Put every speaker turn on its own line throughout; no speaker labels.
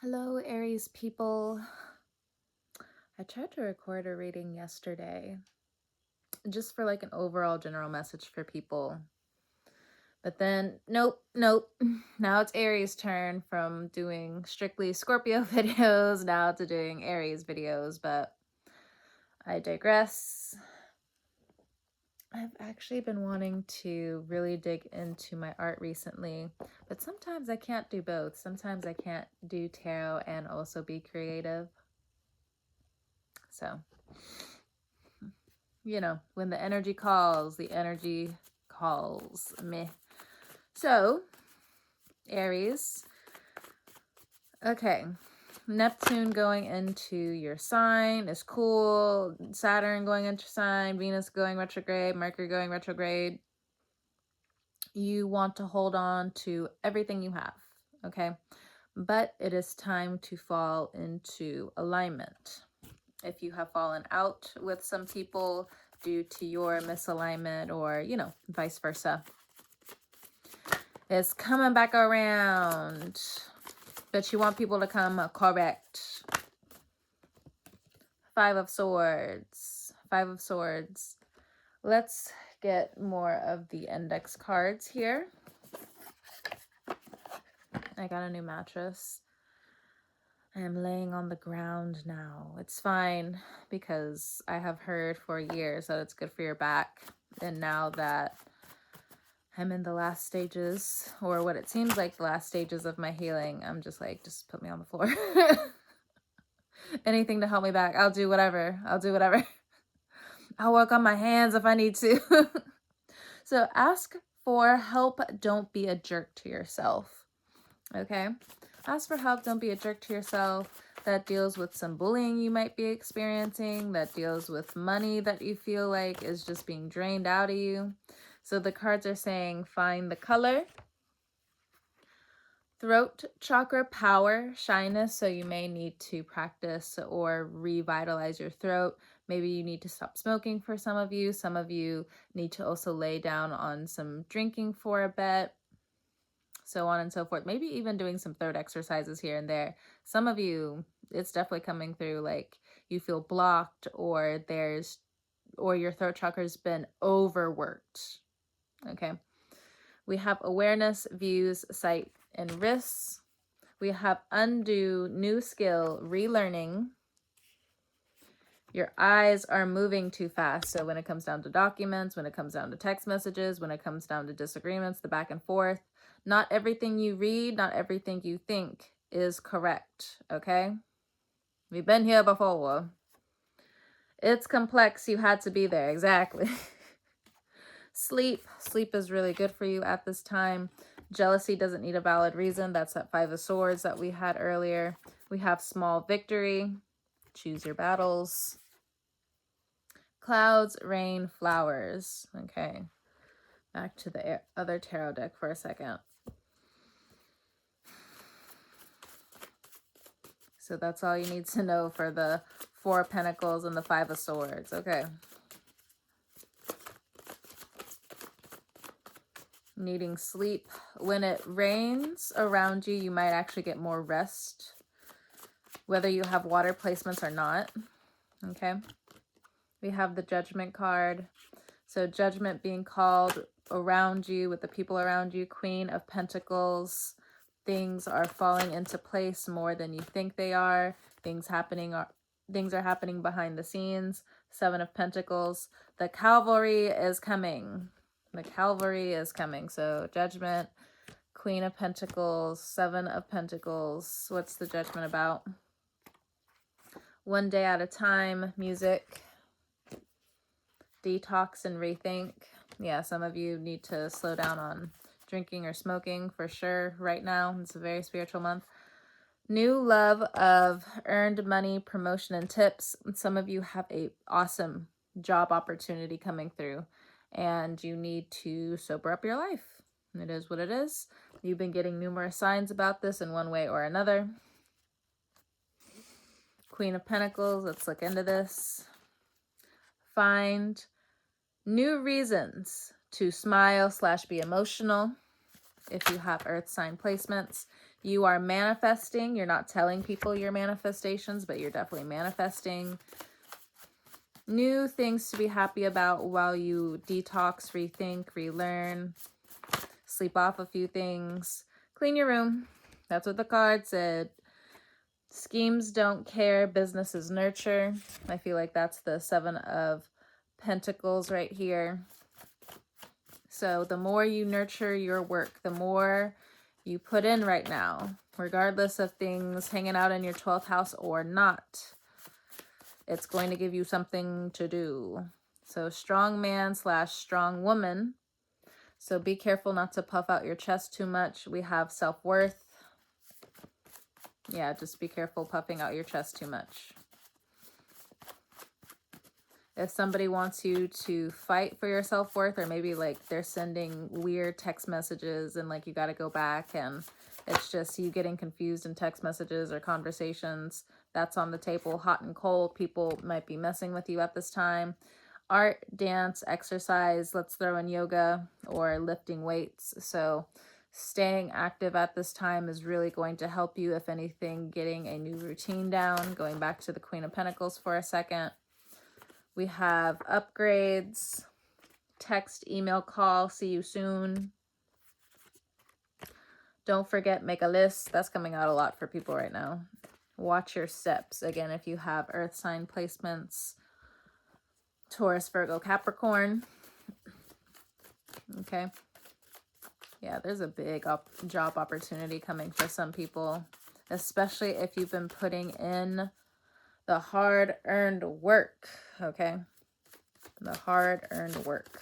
Hello, Aries people. I tried to record a reading yesterday just for like an overall general message for people. But then, nope. Now it's Aries' turn from doing strictly Scorpio videos now to doing Aries videos, but I digress. I've actually been wanting to really dig into my art recently, but sometimes I can't do both. Sometimes I can't do tarot and also be creative. So, you know, when the energy calls me. So, Aries. Okay. Neptune going into your sign is cool. Saturn going into your sign. Venus going retrograde. Mercury going retrograde. You want to hold on to everything you have. Okay. But it is time to fall into alignment. If you have fallen out with some people due to your misalignment or, you know, vice versa, it's coming back around. But you want people to come correct. Five of Swords. Let's get more of the index cards here. I got a new mattress. I am laying on the ground now. It's fine because I have heard for years that it's good for your back. And now that I'm in the last stages, or what it seems like the last stages of my healing, I'm just like, just put me on the floor. Anything to help me back. I'll do whatever. I'll work on my hands if I need to. So ask for help. Don't be a jerk to yourself. Okay? Ask for help. Don't be a jerk to yourself. That deals with some bullying you might be experiencing. That deals with money that you feel like is just being drained out of you. So the cards are saying find the color. Throat chakra, power, shyness. So you may need to practice or revitalize your throat. Maybe you need to stop smoking for some of you. Some of you need to also lay down on some drinking for a bit. So on and so forth. Maybe even doing some throat exercises here and there. Some of you, it's definitely coming through like you feel blocked or your throat chakra's been overworked. Okay. We have awareness, views, sight, and risks. We have undo, new skill, relearning. Your eyes are moving too fast. So when it comes down to documents, when it comes down to text messages, when it comes down to disagreements, the back and forth, not everything you read, not everything you think is correct, okay? We've been here before. It's complex. You had to be there. Exactly. Sleep is really good for you at this time. Jealousy doesn't need a valid reason. That's that Five of Swords that we had earlier. We have small victory. Choose your battles. Clouds, rain, flowers. Okay. Back to the other tarot deck for a second. So that's all you need to know for the Four of Pentacles and the Five of Swords. Okay. Needing sleep. When it rains around you, you might actually get more rest, whether you have water placements or not. Okay. We have the Judgment card. So Judgment being called around you with the people around you. Queen of Pentacles. Things are falling into place more than you think they are. Things are happening behind the scenes. Seven of Pentacles. The cavalry is coming. So Judgment, Queen of Pentacles, Seven of Pentacles. What's the Judgment about? One day at a time, music, detox and rethink. Yeah, some of you need to slow down on drinking or smoking for sure right now. It's a very spiritual month. New love of earned money, promotion, and tips. Some of you have a awesome job opportunity coming through and you need to sober up your life. It is what it is. You've been getting numerous signs about this in one way or another. Queen of Pentacles, let's look into this. Find new reasons to smile / be emotional. If you have earth sign placements, You are manifesting. You're not telling people your manifestations, but you're definitely manifesting. New things to be happy about while you detox, rethink, relearn, sleep off a few things, clean your room. That's what the card said. Schemes don't care, businesses nurture. I feel like that's the 7 of Pentacles right here. So the more you nurture your work, the more you put in right now, regardless of things hanging out in your 12th house or not, it's going to give you something to do. So strong man / strong woman. So be careful not to puff out your chest too much. We have self-worth. Yeah, just be careful puffing out your chest too much. If somebody wants you to fight for your self-worth, or maybe like they're sending weird text messages and like you got to go back and it's just you getting confused in text messages or conversations, that's on the table. Hot and cold, people might be messing with you at this time. Art, dance, exercise, let's throw in yoga or lifting weights. So staying active at this time is really going to help you. If anything, getting a new routine down. Going back to the Queen of Pentacles for a second. We have upgrades, text, email, call, see you soon. Don't forget, make a list. That's coming out a lot for people right now. Watch your steps. Again, if you have earth sign placements, Taurus, Virgo, Capricorn. Okay. Yeah, there's a big job opportunity coming for some people, especially if you've been putting in the hard-earned work, okay? The hard-earned work.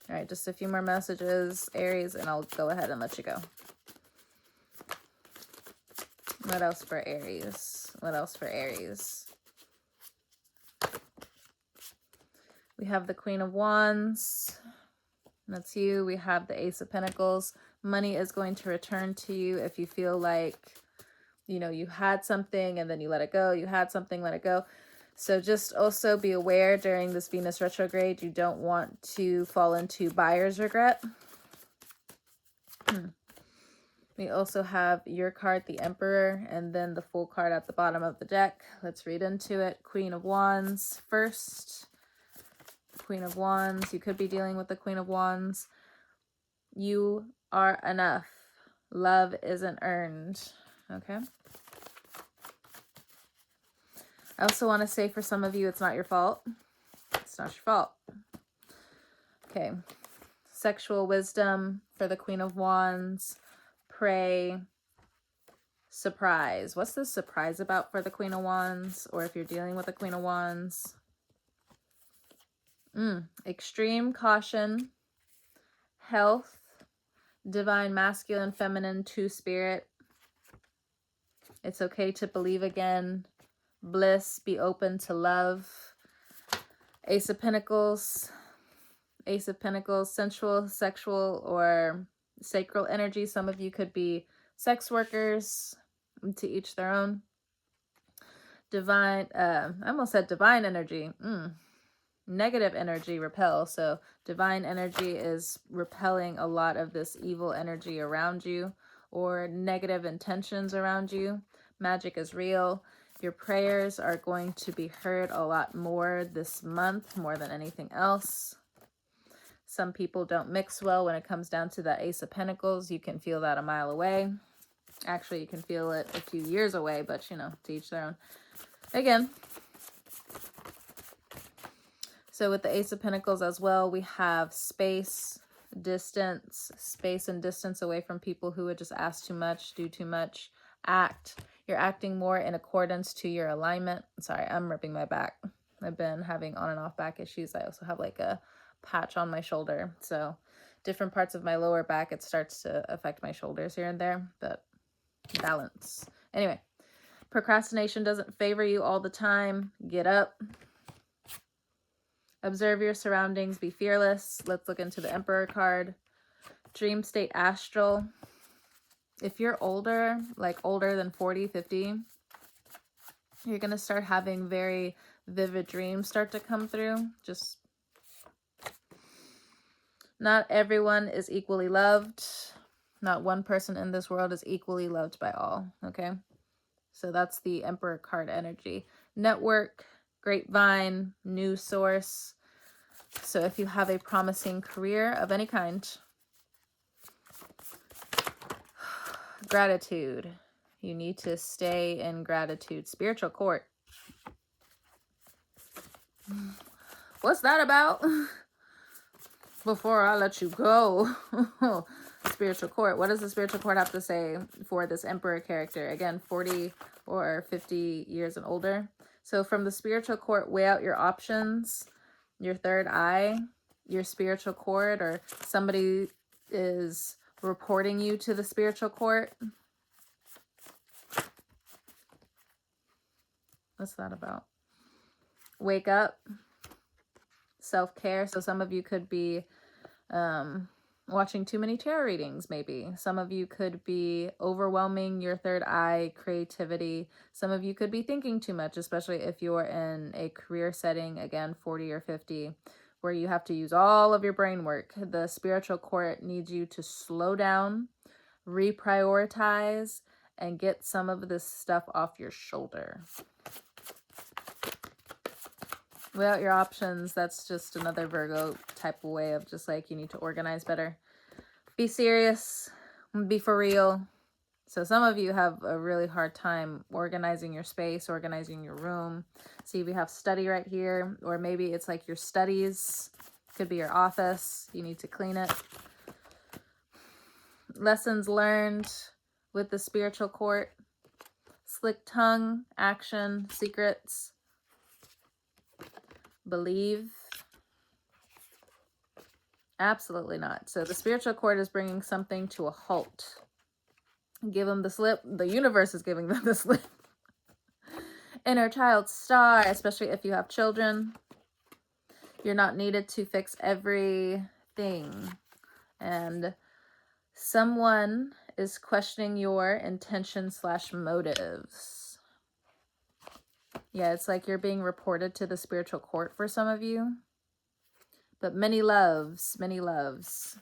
All right, just a few more messages, Aries, and I'll go ahead and let you go. What else for Aries? What else for Aries? We have the Queen of Wands. That's you. We have the Ace of Pentacles. Money is going to return to you if you feel like, you know, you had something and then you let it go. You had something, let it go. So just also be aware during this Venus retrograde, you don't want to fall into buyer's regret. We also have your card, the Emperor, and then the full card at the bottom of the deck. Let's read into it. Queen of Wands first. Queen of Wands. You could be dealing with the Queen of Wands. You are enough. Love isn't earned. Okay. I also want to say for some of you, it's not your fault. It's not your fault. Okay. Sexual wisdom for the Queen of Wands. Pray. Surprise. What's the surprise about for the Queen of Wands? Or if you're dealing with the Queen of Wands. Extreme caution. Health. Divine masculine, feminine, two-spirit. It's okay to believe again. Bliss. Be open to love. Ace of Pentacles. Ace of Pentacles. Sensual, sexual, or sacral energy. Some of you could be sex workers. To each their own. Divine, I almost said divine energy. Negative energy repel. So divine energy is repelling a lot of this evil energy around you or negative intentions around you. Magic is real. Your prayers are going to be heard a lot more this month, more than anything else. Some people don't mix well when it comes down to the Ace of Pentacles. You can feel that a mile away. Actually, you can feel it a few years away, but, you know, to each their own. Again, so with the Ace of Pentacles as well, we have space, distance, space and distance away from people who would just ask too much, do too much, act. You're acting more in accordance to your alignment. Sorry, I'm ripping my back. I've been having on and off back issues. I also have like a patch on my shoulder. So different parts of my lower back, it starts to affect my shoulders here and there, but balance. Anyway, procrastination doesn't favor you all the time. Get up. Observe your surroundings. Be fearless. Let's look into the Emperor card. Dream state astral. If you're older, like older than 40, 50, you're going to start having very vivid dreams start to come through. Just not everyone is equally loved. Not one person in this world is equally loved by all, okay? So that's the Emperor card energy. Network, grapevine, new source. So if you have a promising career of any kind, gratitude. You need to stay in gratitude. Spiritual court. What's that about? Before I let you go. Spiritual court. What does the spiritual court have to say for this Emperor character? Again, 40 or 50 years and older. So from the spiritual court, weigh out your options, your third eye, your spiritual court, or somebody is reporting you to the spiritual court. What's that about? Wake up. Self-care. So some of you could be watching too many tarot readings, maybe. Some of you could be overwhelming your third eye creativity. Some of you could be thinking too much, especially if you're in a career setting, again, 40 or 50, where you have to use all of your brain work. The spiritual court needs you to slow down, reprioritize, and get some of this stuff off your shoulder. Without your options, that's just another Virgo type of way of just like, you need to organize better. Be serious, be for real. So some of you have a really hard time organizing your space, organizing your room. See, we have study right here, or maybe it's like your studies, could be your office. You need to clean it. Lessons learned with the spiritual court. Slick tongue, action, secrets. Believe. Absolutely not. So the spiritual court is bringing something to a halt. Give them the slip. The universe is giving them the slip. Inner child star, especially if you have children. You're not needed to fix everything. And someone is questioning your intention/motives. Yeah, it's like you're being reported to the spiritual court for some of you. But many loves, many loves.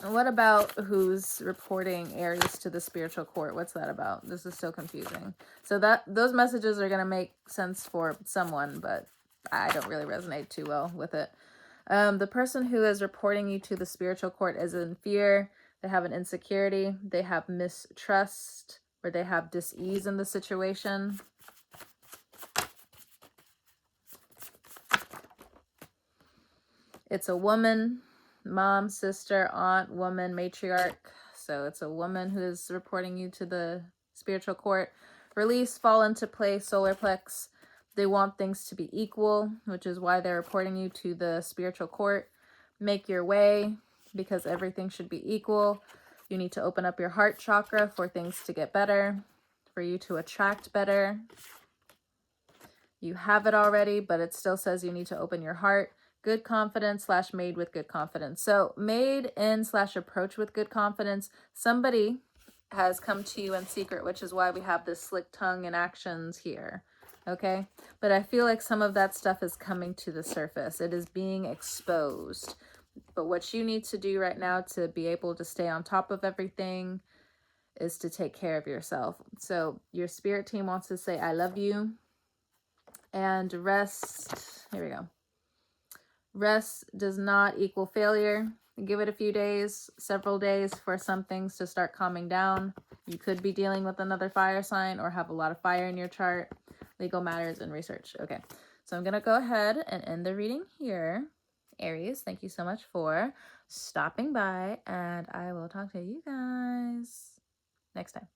What about who's reporting Aries to the spiritual court? What's that about? This is so confusing. So those messages are going to make sense for someone, but I don't really resonate too well with it. The person who is reporting you to the spiritual court is in fear. They have an insecurity. They have mistrust, or they have dis-ease in the situation. It's a woman, mom, sister, aunt, woman, matriarch. So it's a woman who is reporting you to the spiritual court. Release, fall into place, solar plex. They want things to be equal, which is why they're reporting you to the spiritual court. Make your way, because everything should be equal. You need to open up your heart chakra for things to get better, for you to attract better. You have it already, but it still says you need to open your heart. Good confidence / made with good confidence. So made in / approach with good confidence. Somebody has come to you in secret, which is why we have this slick tongue and actions here. Okay. But I feel like some of that stuff is coming to the surface. It is being exposed. But what you need to do right now to be able to stay on top of everything is to take care of yourself. So your spirit team wants to say, I love you. And rest. Here we go. Rest does not equal failure. Give it a few days, several days for some things to start calming down. You could be dealing with another fire sign or have a lot of fire in your chart. Legal matters and research. Okay, so I'm going to go ahead and end the reading here. Aries, thank you so much for stopping by, and I will talk to you guys next time.